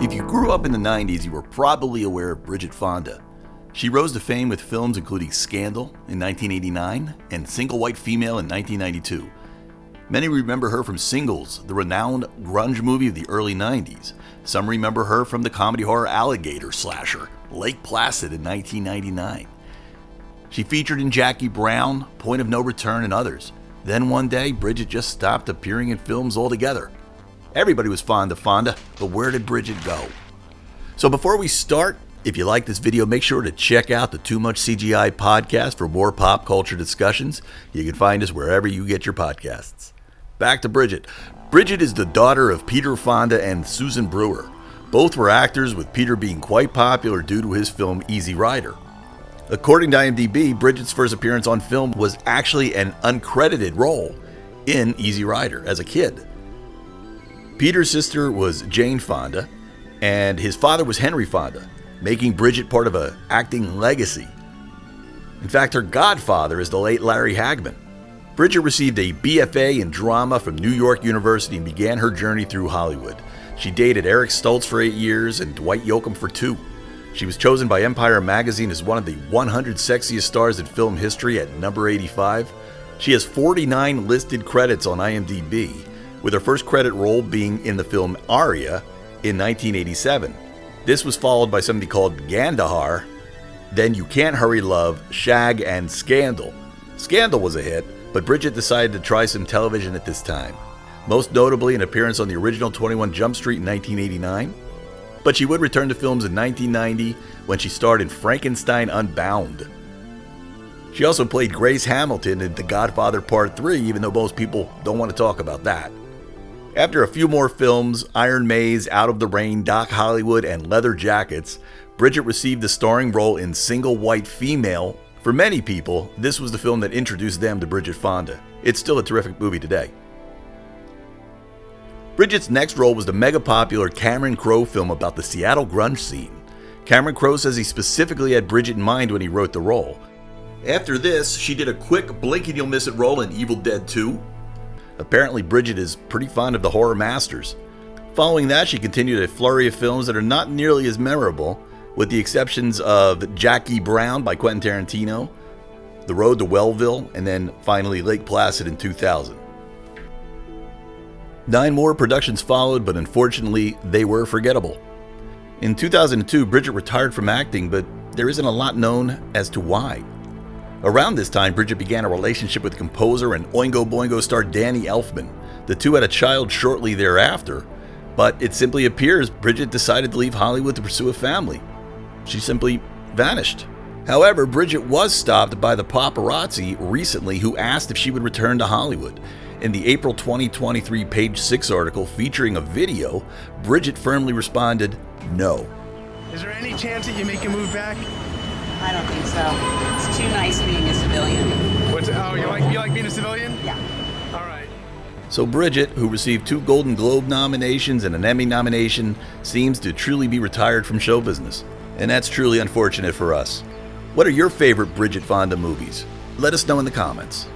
If you grew up in the 90s, you were probably aware of Bridget Fonda. She rose to fame with films including Scandal in 1989 and Single White Female in 1992. Many remember her from Singles, the renowned grunge movie of the early 90s. Some remember her from the comedy horror alligator slasher, Lake Placid in 1999. She featured in Jackie Brown, Point of No Return, and others. Then one day, Bridget just stopped appearing in films altogether. Everybody was fond of Fonda, but where did Bridget go? So before we start, if you like this video, make sure to check out the Too Much CGI podcast for more pop culture discussions. You can find us wherever you get your podcasts. Back to Bridget. Bridget is the daughter of Peter Fonda and Susan Brewer. Both were actors, with Peter being quite popular due to his film Easy Rider. According to IMDb, Bridget's first appearance on film was actually an uncredited role in Easy Rider as a kid. Peter's sister was Jane Fonda, and his father was Henry Fonda, making Bridget part of an acting legacy. In fact, her godfather is the late Larry Hagman. Bridget received a BFA in drama from New York University and began her journey through Hollywood. She dated Eric Stoltz for 8 years and Dwight Yoakam for 2. She was chosen by Empire magazine as one of the 100 sexiest stars in film history at number 85. She has 49 listed credits on IMDb, with her first credit role being in the film Aria in 1987. This was followed by something called Gandahar, then You Can't Hurry Love, Shag, and Scandal. Scandal was a hit, but Bridget decided to try some television at this time, most notably an appearance on the original 21 Jump Street in 1989. But she would return to films in 1990 when she starred in Frankenstein Unbound. She also played Grace Hamilton in The Godfather Part 3, even though most people don't want to talk about that. After a few more films, Iron Maze, Out of the Rain, Doc Hollywood, and Leather Jackets, Bridget received the starring role in Single White Female. For many people, this was the film that introduced them to Bridget Fonda. It's still a terrific movie today. Bridget's next role was the mega popular Cameron Crowe film about the Seattle grunge scene. Cameron Crowe says he specifically had Bridget in mind when he wrote the role. After this, she did a quick blink and you'll miss it role in Evil Dead 2. Apparently, Bridget is pretty fond of the horror masters. Following that, she continued a flurry of films that are not nearly as memorable, with the exceptions of Jackie Brown by Quentin Tarantino, The Road to Wellville, and then finally Lake Placid in 2000. 9 more productions followed, but unfortunately, they were forgettable. In 2002, Bridget retired from acting, but there isn't a lot known as to why. Around this time, Bridget began a relationship with composer and Oingo Boingo star Danny Elfman. The two had a child shortly thereafter, but it simply appears Bridget decided to leave Hollywood to pursue a family. She simply vanished. However, Bridget was stopped by the paparazzi recently, who asked if she would return to Hollywood. In the April 2023 Page 6 article featuring a video, Bridget firmly responded, "No." Is there any chance that you make a move back? I don't think so. It's too nice being a civilian. You like being a civilian? Yeah. All right. So Bridget, who received 2 Golden Globe nominations and an Emmy nomination, seems to truly be retired from show business. And that's truly unfortunate for us. What are your favorite Bridget Fonda movies? Let us know in the comments.